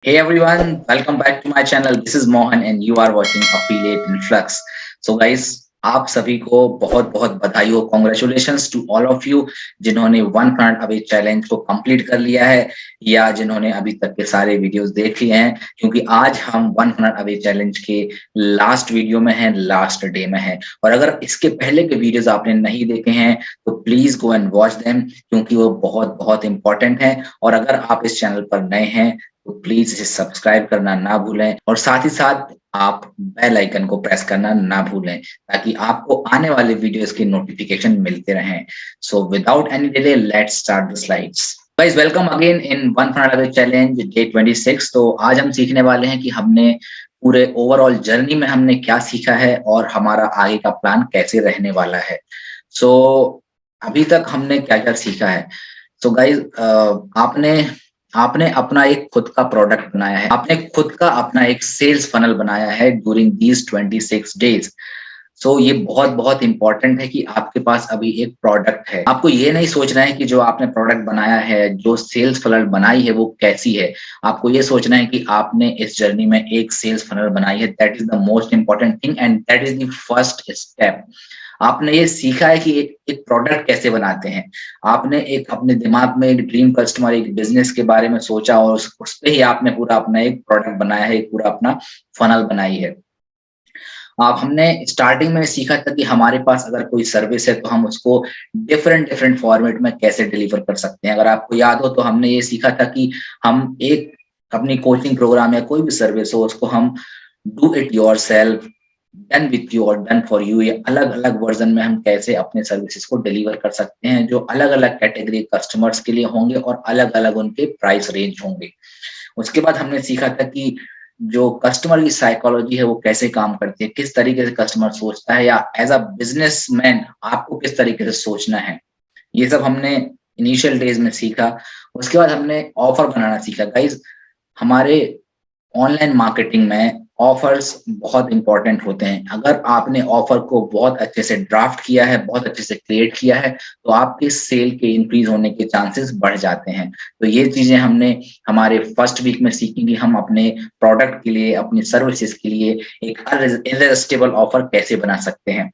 Hey everyone, welcome back to my channel. This is Mohan and you are watching Affiliate Influx. So guys, आप सभी को बहुत बहुत बधाई हो, congratulations to all of you जिन्होंने 100 अवे चैलेंज को कंप्लीट कर लिया है या जिन्होंने अभी तक के सारे वीडियोस देख लिए हैं, क्योंकि आज हम 100 अवे चैलेंज के लास्ट वीडियो में हैं, लास्ट डे में हैं। और अगर इसके पहले के वीडियोस आपने नहीं देखे हैं तो please go and watch them, क्योंकि वो बहुत बहुत इंपॉर्टेंट है। और अगर आप इस चैनल पर नए हैं तो प्लीज इसे सब्सक्राइब करना ना भूलें और साथ ही साथ आप बेल आइकन को प्रेस करना ना भूलें ताकि आपको आने वाले वीडियोस की नोटिफिकेशन मिलते रहें। So without any delay let's start the slides. Guys welcome again in 100 challenge day 26। तो आज हम सीखने वाले हैं कि हमने पूरे ओवरऑल जर्नी में हमने क्या सीखा है और हमारा आगे का प्लान कैसे रहने वाला है। सो अभी तक हमने क्या क्या सीखा है। सो गाइस आपने आपने अपना एक खुद का प्रोडक्ट बनाया है, आपने खुद का अपना एक सेल्स फनल बनाया है ड्यूरिंग दीज 26 डेज। सो ये बहुत बहुत इंपॉर्टेंट है कि आपके पास अभी एक प्रोडक्ट है। आपको ये नहीं सोचना है कि जो आपने प्रोडक्ट बनाया है, जो सेल्स फनल बनाई है वो कैसी है। आपको ये सोचना है कि आपने इस जर्नी में एक सेल्स फनल बनाई है। That is the most important thing and that is the first step. आपने ये सीखा है कि एक प्रोडक्ट कैसे बनाते हैं। आपने एक अपने दिमाग में एक ड्रीम कस्टमर, एक बिजनेस के बारे में सोचा और उस पे ही आपने पूरा अपना एक प्रोडक्ट बनाया है, एक पूरा अपना फनल बनाई है। आप हमने स्टार्टिंग में सीखा था कि हमारे पास अगर कोई सर्विस है तो हम उसको डिफरेंट डिफरेंट फॉर्मेट में कैसे डिलीवर कर सकते हैं। अगर आपको याद हो तो हमने ये सीखा था कि हम एक अपनी कोचिंग प्रोग्राम या कोई भी सर्विस हो उसको हम do it yourself, done with you और डन फॉर यू, ये अलग अलग वर्जन में हम कैसे अपने सर्विसेज को डिलीवर कर सकते हैं जो अलग अलग कैटेगरी कस्टमर्स के लिए होंगे और अलग अलग उनके प्राइस रेंज होंगे। उसके बाद हमने सीखा था कि जो कस्टमर की साइकोलॉजी है वो कैसे काम करती है, किस तरीके से कस्टमर सोचता है या एज अ बिजनेसमैन आपको किस तरीके से सोचना है। ये सब हमने इनिशियल डेज में सीखा। उसके बाद हमने ऑफर बनाना सीखा। गाइज, हमारे ऑनलाइन मार्केटिंग में ऑफर्स बहुत इंपॉर्टेंट होते हैं। अगर आपने ऑफर को बहुत अच्छे से ड्राफ्ट किया है, बहुत अच्छे से क्रिएट किया है, तो आपके सेल के इंक्रीज होने के चांसेस बढ़ जाते हैं। तो ये चीजें हमने हमारे फर्स्ट वीक में सीखी कि हम अपने प्रोडक्ट के लिए, अपनी सर्विसेज के लिए एक इररेसिस्टिबल ऑफर कैसे बना सकते हैं।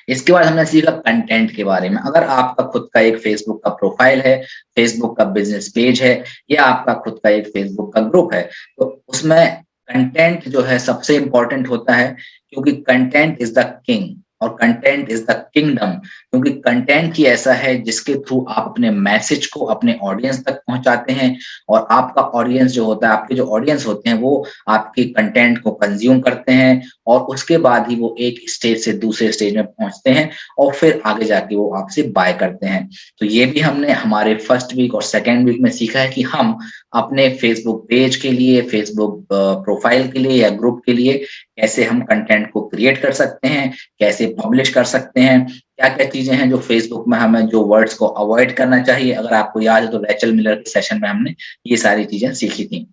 इसके बाद हमने सीखा कंटेंट के बारे में। अगर आपका खुद का एक फेसबुक का प्रोफाइल है, फेसबुक का बिजनेस पेज है या आपका खुद का एक फेसबुक का ग्रुप है, तो उसमें कंटेंट जो है सबसे इंपॉर्टेंट होता है, क्योंकि कंटेंट इज द किंग और कंटेंट इज द किंगडम। क्योंकि कंटेंट ही ऐसा है जिसके थ्रू आप अपने मैसेज को अपने ऑडियंस तक पहुंचाते हैं और आपका ऑडियंस जो होता है, आपके जो ऑडियंस होते हैं वो आपके कंटेंट को कंज्यूम करते हैं और उसके बाद ही वो एक स्टेज से दूसरे स्टेज में पहुंचते हैं और फिर आगे जाके वो आपसे बाय करते हैं। तो ये भी हमने हमारे फर्स्ट वीक और सेकेंड वीक में सीखा है कि हम अपने फेसबुक पेज के लिए, फेसबुक प्रोफाइल के लिए या ग्रुप के लिए कैसे हम कंटेंट को क्रिएट कर सकते हैं, कैसे पब्लिश कर सकते हैं, क्या क्या चीजें हैं जो फेसबुक में हमें जो वर्ड्स को अवॉइड करना चाहिए। अगर आपको याद है तो रैचल मिलर के सेशन में हमने ये सारी चीजें सीखी थी।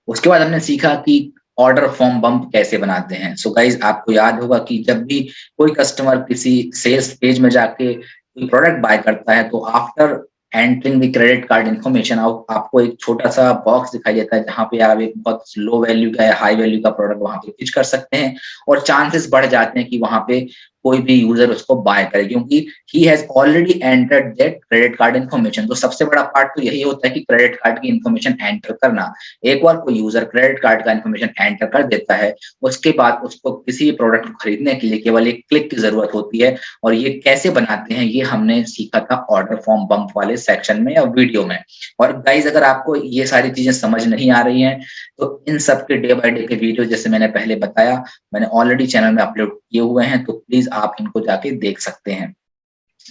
उसके बाद हमने सीखा कि ऑर्डर फॉर्म बम्प कैसे बनाते हैं। सो गाइज, आपको याद होगा कि जब भी कोई कस्टमर किसी सेल्स पेज में जाके कोई प्रोडक्ट बाय करता है तो after entering the credit card information आपको एक छोटा सा बॉक्स दिखाई देता है जहाँ पे आप एक बहुत लो वैल्यू का या हाई वैल्यू का प्रोडक्ट वहां पे पिच कर सकते हैं और चांसेस बढ़ जाते हैं कि वहां पे कोई भी यूजर उसको बाय करे, क्योंकि he has already entered that credit card information. तो सबसे बड़ा पार्ट तो यही होता है कि क्रेडिट कार्ड की इन्फॉर्मेशन एंटर करना। एक बार कोई यूजर क्रेडिट कार्ड का इन्फॉर्मेशन एंटर कर देता है, उसके बाद उसको किसी प्रोडक्ट को खरीदने के लिए केवल एक क्लिक की जरूरत होती है। और ये कैसे बनाते हैं ये हमने सीखा था ऑर्डर फॉर्म बम्प वाले सेक्शन में या वीडियो में। और गाइज, अगर आपको ये सारी चीजें समझ नहीं आ रही हैं तो इन सब के डे बाय डे के वीडियो जैसे मैंने पहले बताया, मैंने ऑलरेडी चैनल में अपलोड किए हुए हैं, तो प्लीज आप इनको जाके देख सकते हैं।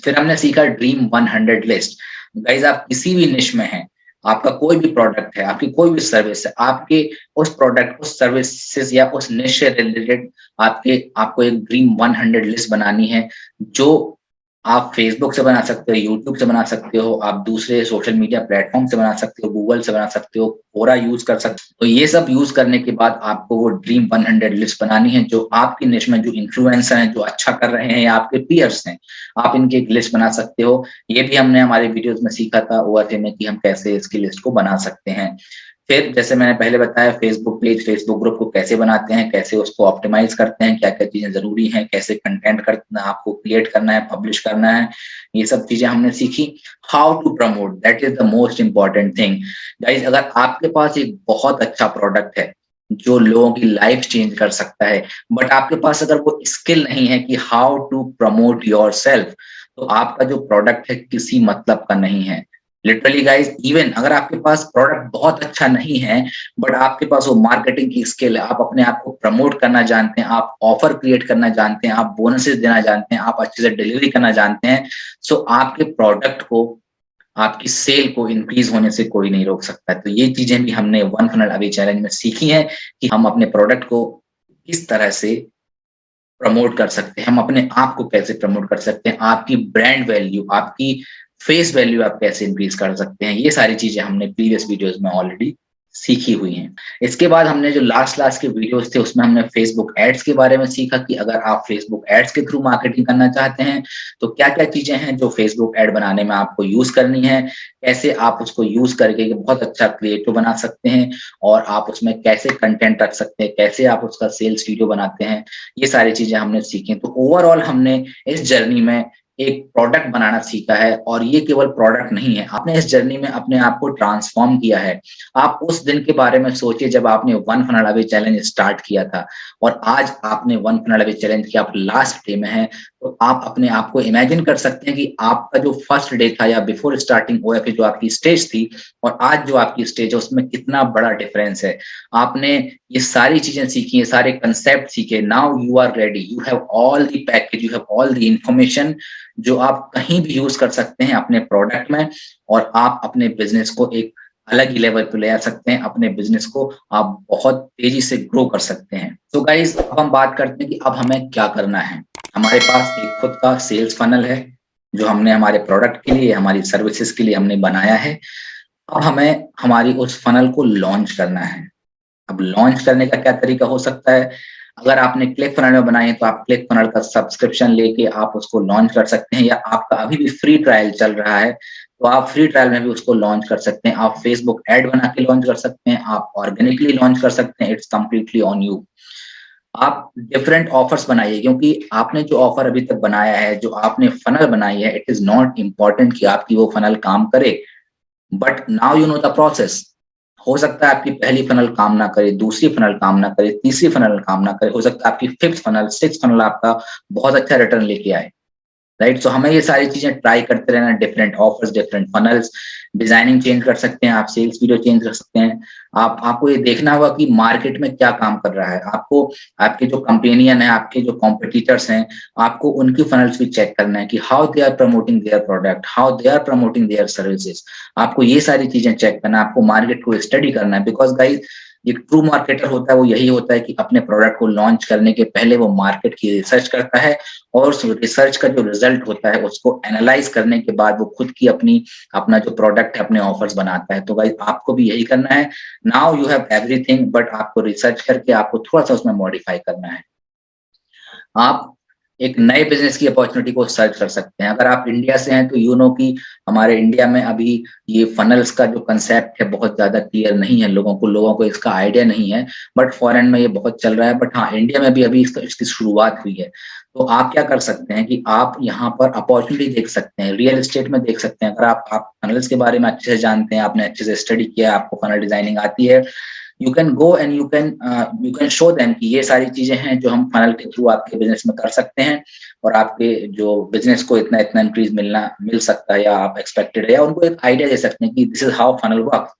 फिर हमने सीखा ड्रीम 100 लिस्ट। गाइज, आप किसी भी निश में हैं, आपका कोई भी प्रोडक्ट है, आपकी कोई भी सर्विस है, आपके उस प्रोडक्ट, उस सर्विसेज या उस निश से रिलेटेड आपको एक ड्रीम 100 लिस्ट बनानी है जो आप फेसबुक से बना सकते हो, यूट्यूब से बना सकते हो, आप दूसरे सोशल मीडिया प्लेटफॉर्म से बना सकते हो, गूगल से बना सकते हो, कोरा यूज कर सकते हो। तो ये सब यूज करने के बाद आपको वो ड्रीम 100 लिस्ट बनानी है, जो आपकी निश में जो इन्फ्लुएंसर हैं, जो अच्छा कर रहे हैं या आपके पीयर्स हैं, आप इनकी एक लिस्ट बना सकते हो। ये भी हमने हमारे वीडियोस में सीखा था ओआरए में कि हम कैसे इसकी लिस्ट को बना सकते हैं। फिर जैसे मैंने पहले बताया फेसबुक पेज, फेसबुक ग्रुप को कैसे बनाते हैं, कैसे उसको ऑप्टिमाइज़ करते हैं, क्या-क्या चीज़ें ज़रूरी हैं, कैसे कंटेंट करना आपको क्रिएट करना है, पब्लिश करना है, ये सब चीज़ें हमने सीखी। How to promote that is the most important thing. Guys अगर आपके पास एक बहुत अच्छा प्रोडक्ट है, जो लोगों की लाइफ चेंज कर सकता है, बट आपके पास अगर वो स्किल नहीं है कि हाउ टू प्रमोट योरसेल्फ, तो आपका जो प्रोडक्ट है किसी मतलब का नहीं है। लिटरली गाइस इवन अगर आपके पास प्रोडक्ट बहुत अच्छा नहीं है बट आपके पास वो मार्केटिंग की स्किल है, आप अपने आप को प्रमोट करना जानते हैं, आप ऑफर क्रिएट करना जानते हैं, आप बोनसेस देना जानते हैं, आप अच्छे से डिलीवरी करना जानते हैं, सो आपके प्रोडक्ट को, आपकी सेल को इंक्रीज होने से कोई नहीं रोक सकता। तो ये चीजें भी हमने वन फनल अवे चैलेंज में सीखी हैं कि हम अपने प्रोडक्ट को किस तरह से प्रमोट कर सकते हैं, हम अपने आप को कैसे प्रमोट कर सकते हैं, आपकी ब्रांड वैल्यू, आपकी फेस वैल्यू आप कैसे इंक्रीज़ कर सकते हैं, ये सारी चीज़ें हमने प्रीवियस वीडियोज़ में ऑलरेडी सीखी हुई हैं। इसके बाद हमने जो लास्ट के वीडियोज़ थे उसमें हमने फेसबुक एड्स के बारे में सीखा कि अगर आप फेसबुक एड्स के थ्रू मार्केटिंग करना चाहते हैं, तो क्या-क्या चीज़ें हैं जो फेसबुक एड बनाने में आपको यूज़ करनी है, कैसे आप उसको यूज़ करके एक बहुत अच्छा क्रिएटिव बना सकते हैं और आप उसमें कैसे कंटेंट रख सकते हैं, कैसे आप उसका सेल्स वीडियो बनाते हैं, ये सारी चीज़ें हमने सीखी। तो ओवरऑल हमने इस जर्नी में एक प्रोडक्ट बनाना सीखा है और ये केवल प्रोडक्ट नहीं है, आपने इस जर्नी में अपने आप को ट्रांसफ़ॉर्म किया है। आप उस दिन के बारे में सोचिए जब आपने one funnel away challenge start किया था और आज आपने वन फनल अवे चैलेंज किया, आप लास्ट डे में हैं, तो आप अपने आप को इमेजिन कर सकते हैं कि आपका जो फर्स्ट डे था या बिफोर स्टार्टिंग ओएफए जो आपकी स्टेज थी और आज जो आपकी स्टेज है उसमें कितना बड़ा डिफरेंस है। आपने ये सारी चीज़ें सीखी हैं, सारे कांसेप्ट सीखे, now you are ready, you have all the package, you have all the information जो आप कहीं भी यूज़ कर सकते हैं अपने प्रोडक्ट में और आप अपने बिज़नेस को एक अलग ही लेवल पे ले आ सकते हैं, अपने बिज़नेस को आप बहुत तेज़ी से ग्रो कर सकते हैं। तो गाइज़ अब हम बात करते हैं कि अब हमें क्या करना है? हमारे पास एक खुद का सेल्स फनल है, जो हमने हमारे प्रोडक्ट के लिए, हमारी सर्विसेज़ के लिए हमने बनाया है। अब हमें हमारी उस फनल को लॉन्च करना है। अब लॉन्च करने का क्या तरीका हो सकता है? अगर आपने क्लिक फनल में बनाई है तो आप क्लिक फनल का सब्सक्रिप्शन लेके आप उसको लॉन्च कर सकते हैं या आपका अभी भी फ्री ट्रायल चल रहा है, तो आप फ्री ट्रायल में भी उसको लॉन्च कर सकते हैं। आप फेसबुक ऐड बना के लॉन्च कर सकते हैं, आप ऑर्गेनिकली लॉन्च कर सकते हैं, इट्स कंप्लीटली ऑन यू। आप डिफरेंट ऑफर्स बनाइए क्योंकि आपने जो ऑफर अभी तक बनाया है, जो आपने फनल बनाई है, इट इज़ नॉट इम्पोर्टेंट कि आपकी वो फनल काम करे, but now you know the process. हो सकता है आपकी पहली फनल काम ना करे, दूसरी फनल काम ना करे, तीसरी फनल काम ना करे, हो सकता है आपकी 5th फनल, 6th फनल आपका बहुत अच्छा रिटर्न लेके आए। राइट? सो हमें ये सारी चीज़ें ट्राई करते रहना, different offers, different funnels, designing change कर सकते हैं, आप सेल्स वीडियो चेंज कर सकते हैं। आपको ये देखना होगा कि मार्केट में क्या काम कर रहा है। आपको आपके जो कंपेनियन है, आपके जो कॉम्पिटिटर्स हैं, आपको उनकी फनल्स भी चेक करना है कि how they are promoting their product, how they are promoting their services. आपको ये सारी चीज़ें चेक करना है, आपको मार्केट को स्टडी करना है बिकॉज़ गाइस एक ट्रू मार्केटर होता है, वो यही होता है कि अपने प्रोडक्ट को लॉन्च करने के पहले वो मार्केट की रिसर्च करता है और उस रिसर्च का जो रिजल्ट होता है उसको एनालाइज करने के बाद वो खुद की अपना जो प्रोडक्ट है अपने ऑफर्स बनाता है। तो गाइस आपको भी यही करना है। Now you have everything but आपको रिसर्च करके आपको थोड़ा-सा उसमें मॉडिफाई करना है। आप एक नए बिज़नेस की अपॉर्च्युनिटी को सर्च कर सकते हैं। अगर आप इंडिया से हैं तो यू नो कि हमारे इंडिया में अभी ये फनल्स का जो कांसेप्ट है बहुत ज़्यादा क्लियर नहीं है लोगों को इसका आइडिया नहीं है। बट फॉरेन में ये बहुत चल रहा है बट हाँ, इंडिया में भी अभी इसकी शुरुआत हुई है। तो आप क्या कर सकते हैं कि आप यहाँ पर अपॉर्च्युनिटी देख सकते हैं, रियल एस्टेट में देख सकते हैं। अगर आप फनल्स के बारे में अच्छे से जानते हैं, आपने अच्छे से स्टडी किया है, आपको फनल डिज़ाइनिंग आती है, you can go and you can show them कि ये सारी चीजें हैं जो हम फनल के थ्रू आपके बिजनेस में कर सकते हैं और आपके जो बिजनेस को इतना इतना इंक्रीज मिल सकता है या आप एक्सपेक्टेड है या उनको एक आइडिया दे सकते हैं कि this is how funnel work.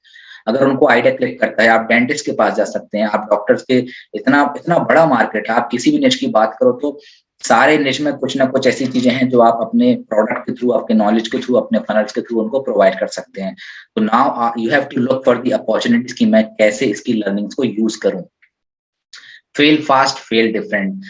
अगर उनको आइडिया क्लिक करता है आप डेंटिस्ट के पास जा सकते हैं, आप डॉक्टर्स के इतना इतना बड़ा मार्केट है, आप किसी भी निश की बात करो तो सारे निश में कुछ ना कुछ ऐसी चीजें हैं जो आप अपने प्रोडक्ट के थ्रू, आपके नॉलेज के थ्रू, अपने फनल्स के थ्रू उनको प्रोवाइड कर सकते हैं। तो now you have to look for the opportunities कि मैं कैसे इसकी लर्निंग्स को यूज करूं। Fail fast, fail different.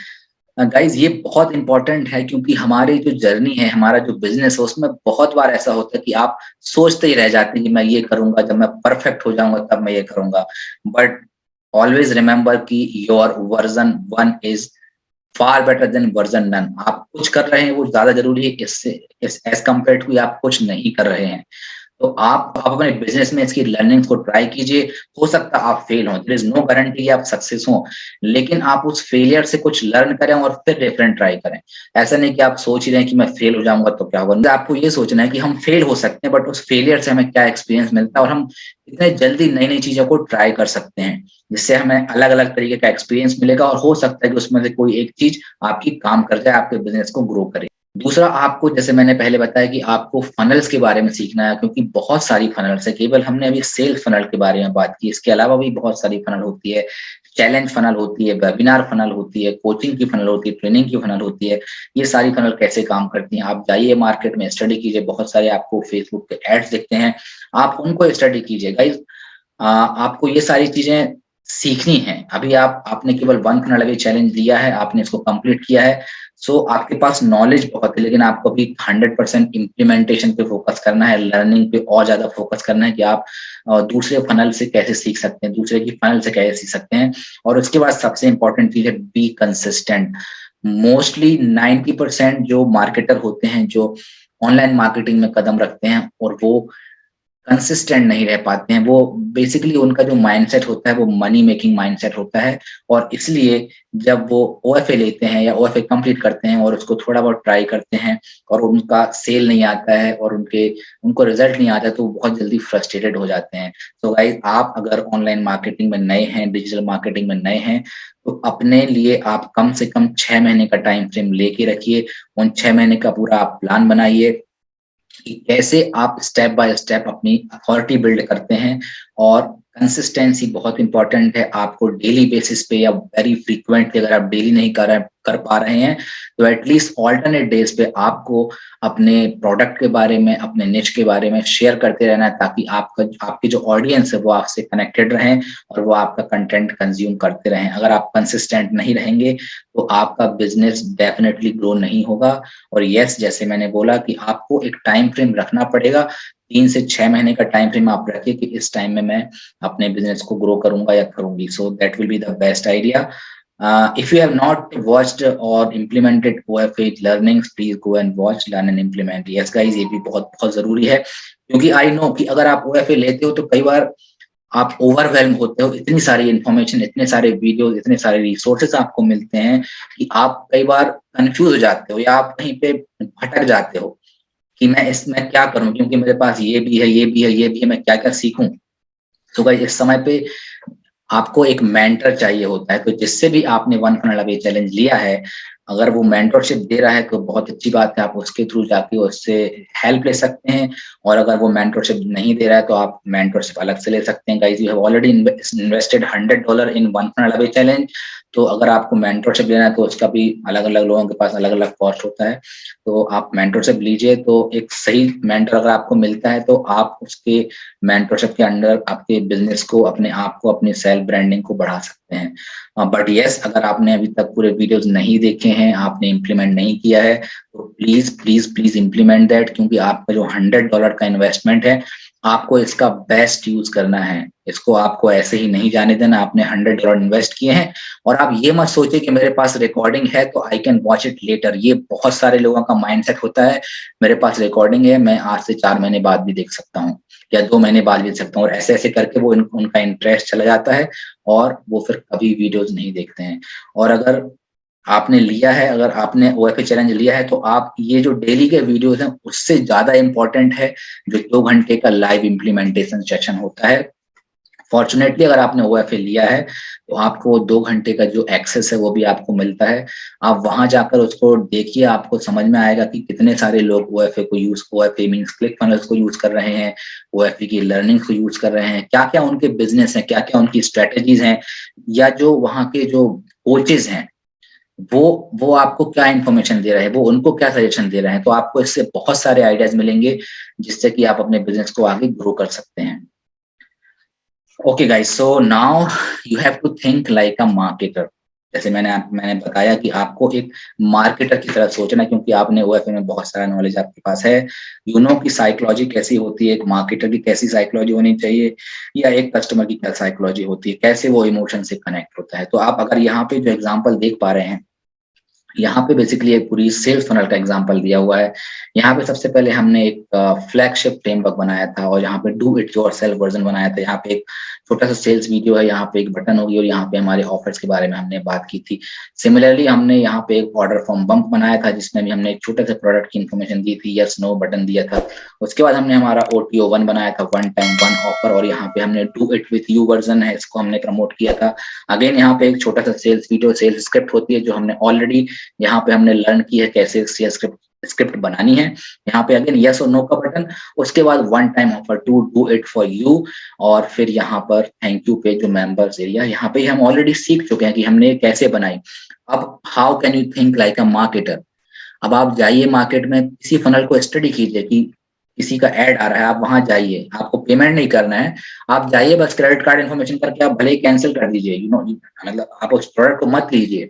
Guys ये बहुत इंपॉर्टेंट है क्योंकि हमारी जो जर्नी है, हमारा जो बिज़नेस है उसमें बहुत बार ऐसा होता है कि आप सोचते ही रह जाते हैं कि मैं ये करूँगा, जब मैं परफेक्ट हो जाऊँगा तब मैं ये करूँगा। बट ऑलवेज़ रिमेंबर कि your version 1 is far better than version none. आप कुछ कर रहे हैं वो ज़्यादा ज़रूरी है इससे इस एज़ कम्पेयर्ड टू आप कुछ नहीं कर रहे हैं। तो आप अपने बिज़नेस में इसकी लर्निंग्स को ट्राई कीजिए। हो सकता है आप फेल हों, देयर इज़ नो गारंटी आप सक्सेस हों, लेकिन आप उस फेलियर से कुछ लर्न करें और फिर डिफरेंट ट्राई करें। ऐसा नहीं कि आप सोच ही रहे हैं कि मैं फेल हो जाऊँगा तो क्या होगा? मतलब आपको ये सोचना है कि हम फेल हो सकते हैं बट उस फेलियर से हमें क्या एक्सपीरियंस मिलता है और हम कितने जल्दी नई-नई चीज़ों को ट्राई कर सकते हैं, जिससे हमें अलग-अलग तरीके का एक्सपीरियंस मिलेगा और हो सकता है कि उसमें से कोई एक चीज़ आपकी काम कर जाए, आपके बिज़नेस को ग्रो करे। दूसरा आपको जैसे मैंने पहले बताया कि आपको फ़नल्स के बारे में सीखना है क्योंकि बहुत सारी फ़नल्स है, केवल हमने अभी सेल्स फ़नल के बारे में बात की, इसके अलावा भी बहुत सारी फ़नल होती है। चैलेंज फ़नल होती है, वेबिनार फ़नल होती है, कोचिंग की फ़नल होती है, ट्रेनिंग की फ़नल होती है। ये सारी फ़नल कैसे काम करती हैं, आप जाइए मार्केट में स्टडी कीजिए, बहुत सारे आपको फ़ेसबुक पे एड्स दिखते हैं, आप उनको स्टडी कीजिए। गाइज़ आपको ये सारी चीज़ें सीखनी हैं। अभी आपने केवल 1 फ़नल अभी चैलेंज दिया है, आपने इसको कंप्लीट किया है, सो आपके पास नॉलेज बहुत है, लेकिन आपको अभी 100% इम्प्लीमेंटेशन पे फ़ोकस करना है, लर्निंग पे और ज़्यादा फ़ोकस करना है कि आप दूसरे फ़नल से कैसे सीख सकते हैं, दूसरे की फ़नल से कैसे सीख सकते हैं। और उसके बाद सबसे इम्पोर्टेंट चीज़ है बी कंसिस्टेंट। मोस्टली 90% जो मार्केटर होते हैं, जो ऑनलाइन मार्केटिंग में कदम रखते हैं और वो कंसिस्टेंट नहीं रह पाते हैं। वो बेसिकली उनका जो माइंडसेट होता है वो मनी मेकिंग माइंडसेट होता है और इसलिए जब वो ओएफए लेते हैं या ओएफए कंप्लीट करते हैं और उसको थोड़ा बहुत ट्राई करते हैं और उनका सेल नहीं आता है और उनको रिजल्ट नहीं आता है तो वो बहुत जल्दी फ्रस्ट्रेटेड हो जाते हैं। तो गाइस आप अगर ऑनलाइन मार्केटिंग में नए हैं, डिजिटल मार्केटिंग में नए हैं, तो अपने लिए आप कम से कम 6 महीने का टाइम फ्रेम लेके रखिए। उन 6 महीने का पूरा आप प्लान बनाइए कि कैसे आप स्टेप बाय स्टेप अपनी अथॉरिटी बिल्ड करते हैं और कंसिस्टेंसी बहुत इंपॉर्टेंट है। आपको डेली बेसिस पे या वेरी फ्रीक्वेंटली अगर आप डेली नहीं कर पा रहे हैं, तो एट लीस्ट अल्टरनेट डेज़ पे आपको अपने प्रोडक्ट के बारे में, अपने निच के बारे में शेयर करते रहना है ताकि आपका आपकी जो ऑडियंस है वो आपसे कनेक्टेड रहें और वो आपका कंटेंट कंज़्यूम करते रहें। अगर आप कंसिस्टेंट नहीं रहेंगे, तो आपका बिज़नेस डेफिनिटली ग्रो नहीं होगा और यस जैसे मैंने बोला कि आपको एक टाइम फ्रेम रखना पड़ेगा 3 से 6 महीने का टाइम फ्रेम आप रखिए कि इस टाइम में मैं अपने बिजनेस को ग्रो करूंगा या करूंगी so that will be the best idea if you have not watched or implemented OFA learnings please go and watch learn and implement yes guys ये भी बहुत बहुत जरूरी है क्योंकि आई नो कि अगर आप OFA लेते हो तो कई बार आप ओवरवेल्म होते हो इतनी सारी इन्फॉर्मेशन इतने सारे वीडियोस इतने सारे रिसोर्सेज आपको मिलते हैं कि आप कई बार कंफ्यूज हो जाते हो या आप कहीं पे भटक जाते हो कि मैं इसमें क्या करूं क्योंकि मेरे पास ये भी है ये भी है ये भी है मैं क्या क्या सीखूं तो गाइस इस समय पे आपको एक मेंटर चाहिए होता है, तो जिससे भी आपने वन फन अवे चैलेंज लिया है, अगर वो मेंटरशिप दे रहा है तो बहुत अच्छी बात है, आप उसके थ्रू जाके उससे हेल्प ले सकते हैं और अगर वो मेंटरशिप नहीं दे रहा है तो आप मेंटरशिप अलग से ले सकते हैं। Guys you have already invested $100 in one funnel away challenge तो अगर आपको मेंटरशिप लेना है तो उसका भी अलग-अलग लोगों के पास अलग-अलग कॉस्ट होता है। तो आप मेंटरशिप लीजिए तो एक सही मेंटर अगर आपको मिलता है तो आप उसके मेंटरशिप के अंडर आपके बिज़नेस को, अपने आप को, अपनी सेल्फ ब्रांडिंग को बढ़ा सकते हैं। बट येस अगर आपने अभी तक पूरे वीडियोज़ नहीं देखे हैं, आपने इम्प्लीमेंट नहीं किया है, तो please, please, please implement that क्योंकि आपका जो $100 का इन्वेस्टमेंट है, आपको इसका बेस्ट यूज़ करना है। इसको आपको ऐसे ही नहीं जाने देना, आपने $100 इन्वेस्ट किए हैं और आप ये मत सोचिए कि मेरे पास रिकॉर्डिंग है तो I can watch it later. ये बहुत सारे लोगों का माइंडसेट होता है, मेरे पास रिकॉर्डिंग है, मैं आज से 4 महीने बाद भी देख सकता हूँ। या 2 महीने बाद भी सकता हूँ और ऐसे-ऐसे करके वो उनका इंटरेस्ट चला जाता है और वो फिर कभी वीडियोज़ नहीं देखते हैं। और अगर आपने लिया है, अगर आपने ओएफए चैलेंज लिया है, तो आप ये जो डेली के वीडियोज़ हैं, उससे ज़्यादा इम्पोर्टेंट है, जो 2 घंटे का लाइव इम्प्लीमेंटेशन सेशन होता है। फॉर्च्यूनेटली अगर आपने ओएफए लिया है, तो आपको 2 घंटे का जो एक्सेस है, वो भी आपको मिलता है। आप वहाँ जाकर उसको देखिए, आपको समझ में आएगा कि कितने सारे लोग ओएफए मीन्स क्लिक फनल्स को यूज़ कर रहे हैं, ओएफए की लर्निंग्स को यूज़ कर रहे हैं, क्या-क्या उनके बिज़नेस हैं, क्या-क्या उनकी स्ट्रैटेजीज़ हैं या जो वहाँ के जो कोचेज़ हैं, वो आपको क्या इन्फॉर्मेशन दे रहे हैं, वो उनको क्या सजेशन दे रहे हैं। तो आपको इससे बहुत सारे आइडियाज़ मिलेंगे, जिससे कि आप अपने बिज़नेस को आगे ग्रो कर सकते हैं। Okay, guys. So now you have to think like a marketer. जैसे मैंने बताया कि आपको एक मार्केटर की तरह सोचना है, क्योंकि आपने ओएफए में बहुत सारा नॉलेज आपके पास है। यू नो कि साइकोलॉजी कैसी होती है, एक मार्केटर की कैसी साइकोलॉजी होनी चाहिए या एक कस्टमर की क्या साइकोलॉजी होती है, कैसे वो इमोशन से कनेक्ट होता है। तो आप अगर यहाँ पे जो एग्ज़ाम्पल देख पा रहे हैं, यहाँ पे बेसिकली एक पूरी सेल्स फनल का एग्जांपल दिया हुआ है। यहाँ पे सबसे पहले हमने एक फ्लैगशिप फ्रेमवर्क बनाया था और यहाँ पे डू इट योरसेल्फ वर्जन बनाया था। यहाँ पे एक छोटा-सा सेल्स वीडियो है, यहाँ पे एक बटन होगी और यहाँ पे हमारे ऑफर्स के बारे में हमने बात की थी। सिमिलरली हमने यहाँ पे एक ऑर्डर फॉर्म बम्प बनाया था, जिसमें भी हमने एक छोटे से प्रोडक्ट की इन्फॉर्मेशन दी थी, येस नो बटन दिया था। उसके बाद हमने हमारा ओटीओ 1 बनाया था, वन टाइम वन ऑफर, और यहाँ पे हमने do it with you version है, इसको हमने प्रमोट किया था। अगेन यहाँ पे एक छोटा-सा सेल्स वीडियो, सेल्स स्क्रिप्ट होती है जो हमने ऑलरेडी यहाँ पे हमने लर्न की है कैसे शेयर स्क्रिप्ट बनानी है। यहाँ पे अगेन यस और नो का बटन, उसके बाद one time offer to do it for you, और फिर यहाँ पर थैंक यू पे जो मेंबर्स एरिया, यहाँ पे हम ऑलरेडी सीख चुके हैं कि हमने ये कैसे बनाई। अब how can you think like a marketer. अब आप जाइए मार्केट में, किसी फनल को स्टडी कीजिए कि किसी का ऐड आ रहा है, आप वहां जाइए, आपको पेमेंट नहीं करना है, आप जाइए बस क्रेडिट कार्ड इन्फॉर्मेशन करके आप भले ही कैंसिल कर दीजिए, यू नो, मतलब आप उस प्रोडक्ट को मत लीजिए।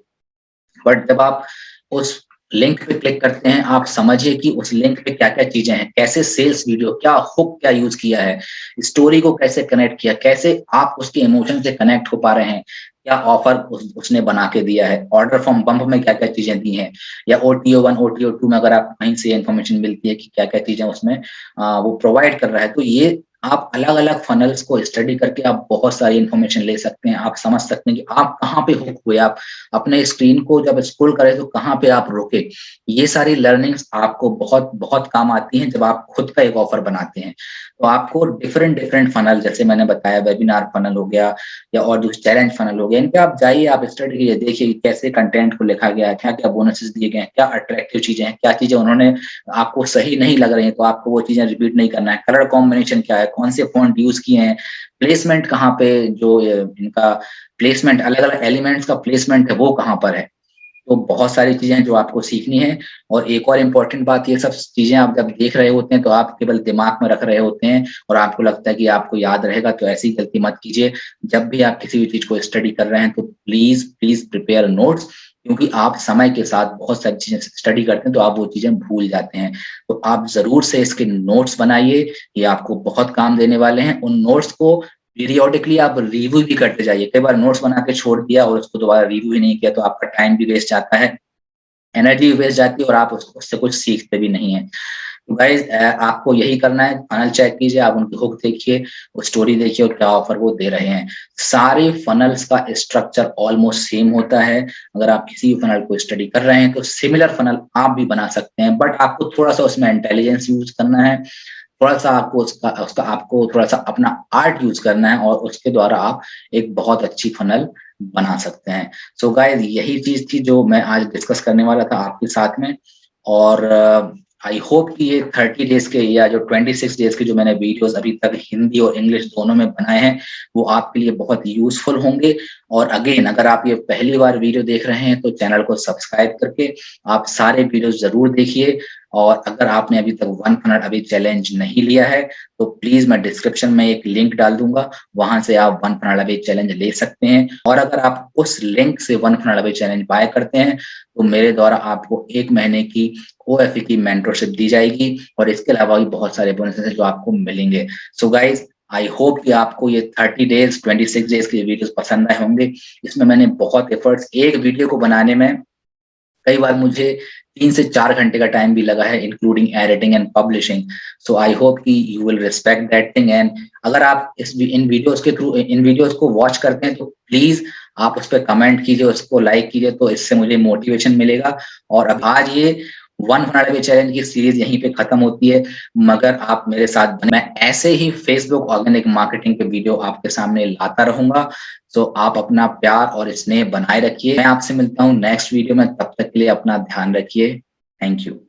बट जब आप उस लिंक पे क्लिक करते हैं, आप समझिए कि उस लिंक पे क्या-क्या चीज़ें हैं, कैसे सेल्स वीडियो, क्या हुक क्या यूज़ किया है, स्टोरी को कैसे कनेक्ट किया, कैसे आप उसके इमोशन से कनेक्ट हो पा रहे हैं, क्या ऑफर उसने बना के दिया है, ऑर्डर फ्रॉम बम्प में क्या-क्या चीज़ें दी हैं, या ओटीओ 1, ओटीओ 2 में अगर आप कहीं से इन्फॉर्मेशन मिलती है कि क्या-क्या चीज़ें उसमें वो प्रोवाइड कर रहा है। तो ये आप अलग-अलग फनल्स को स्टडी करके आप बहुत सारी इन्फॉर्मेशन ले सकते हैं, आप समझ सकते हैं कि आप कहाँ पे हुक हुए, आप अपने स्क्रीन को जब स्क्रॉल करें तो कहाँ पे आप रुके। ये सारी लर्निंग्स आपको बहुत काम आती हैं जब आप खुद का एक ऑफर बनाते हैं। तो आपको डिफरेंट डिफरेंट फनल, जैसे मैंने बताया वेबिनार फनल हो गया या और जो चैलेंज फनल हो गया, इन पे आप जाइए, आप स्टडी कीजिए, देखिए कैसे कंटेंट को लिखा गया है, क्या-क्या बोनसेस दिए गए हैं, क्या अट्रैक्टिव चीज़ें हैं, क्या चीज़ें उन्होंने आपको सही नहीं लग रही हैं, तो आपको वो चीज़ें रिपीट नहीं करना है। कलर कॉम्बिनेशन क्या है, कौन से फ़ॉन्ट यूज़ किए हैं, प्लेसमेंट कहाँ पे जो इनका प्लेसमेंट, अलग-अलग एलिमेंट्स का प्लेसमेंट है वो कहाँ पर है। तो बहुत सारी चीज़ें हैं जो आपको सीखनी है। और एक और इम्पोर्टेंट बात, ये सब चीज़ें आप जब देख रहे होते हैं तो आप केवल दिमाग में रख रहे होते हैं और आपको लगता है कि आपको याद रहेगा, तो ऐसी गलती मत कीजिए। जब भी आप किसी भी चीज़ को स्टडी कर रहे हैं तो प्लीज़ प्रिपेयर नोट्स, क्योंकि आप समय के साथ बहुत सारी चीज़ें स्टडी करते हैं तो आप वो चीज़ें भूल जाते हैं। तो आप ज़रूर से इसके नोट्स बनाइए, ये आपको बहुत काम देने वाले हैं। उन नोट्स को पीरियोडिकली आप रिव्यू भी करते जाइए। कई बार नोट्स बना के छोड़ दिया और उसको दोबारा रिव्यू ही नहीं किया, तो आपका टाइम भी वेस्ट जाता है, एनर्जी भी वेस्ट जाती है और आप उससे कुछ सीखते भी नहीं हैं। तो गाइज़ आपको यही करना है, फनल चेक कीजिए, आप उनकी हुक देखिए, वो स्टोरी देखिए और क्या ऑफर वो दे रहे हैं। सारे फनल्स का स्ट्रक्चर ऑलमोस्ट सेम होता है। अगर आप किसी भी फनल को स्टडी कर रहे हैं तो सिमिलर फनल आप भी बना सकते हैं, बट आपको थोड़ा-सा उसमें इंटेलिजेंस यूज़ करना है, थोड़ा-सा आपको उसका उसका आपको थोड़ा-सा अपना आर्ट यूज़ करना है और उसके द्वारा आप एक बहुत अच्छी फ़नल बना सकते हैं। सो गाइज़ यही चीज़ थी जो मैं आज डिस्कस करने वाला था आपके साथ में। और आई होप कि ये 30 डेज़ के या जो 26 डेज़ के जो मैंने वीडियोज़ अभी तक हिंदी और इंग्लिश दोनों में बनाए हैं, वो आपके लिए बहुत यूज़फुल होंगे। और अगेन अगर आप ये पहली बार वीडियो देख रहे हैं तो चैनल को सब्सक्राइब करके आप सारे वीडियोज़ ज़रूर देखिए। और अगर आपने अभी तक 1 मिनट अभी चैलेंज नहीं लिया है, तो प्लीज़ मैं डिस्क्रिप्शन में एक लिंक डाल दूँगा, वहाँ से आप 1 मिनट अभी चैलेंज ले सकते हैं। और अगर आप उस लिंक से 1 मिनट अभी चैलेंज बाय करते हैं, तो मेरे द्वारा आपको 1 महीने की ओएफए की मेंटरशिप दी जाएगी और इसके अलावा भी बहुत सारे बोनसेस हैं जो आपको मिलेंगे। सो गाइज़ आई होप कि आपको ये 30 डेज़, 26 डेज़ के वीडियोज़ पसंद आए होंगे। इसमें मैंने बहुत एफर्ट्स, एक वीडियो को बनाने में कई बार मुझे 3 से 4 घंटे का टाइम भी लगा है, including editing and publishing. So I hope कि you will respect that thing. And अगर आप इन वीडियोज़ के थ्रू इन वीडियोज़ को वॉच करते हैं तो प्लीज़ आप उस पे कमेंट कीजिए, उसको लाइक कीजिए, तो इससे मुझे मोटिवेशन मिलेगा। और अब आज ये 1 मिनट में चैलेंज की सीरीज़ यहीं पे खत्म होती है, मगर आप मेरे साथ बने, मैं ऐसे ही फेसबुक ऑर्गेनिक मार्केटिंग के वीडियो आपके सामने लाता रहूँगा। सो आप अपना प्यार और स्नेह बनाए रखिए। मैं आपसे मिलता हूँ नेक्स्ट वीडियो में, तब तक के लिए अपना ध्यान रखिए। Thank you.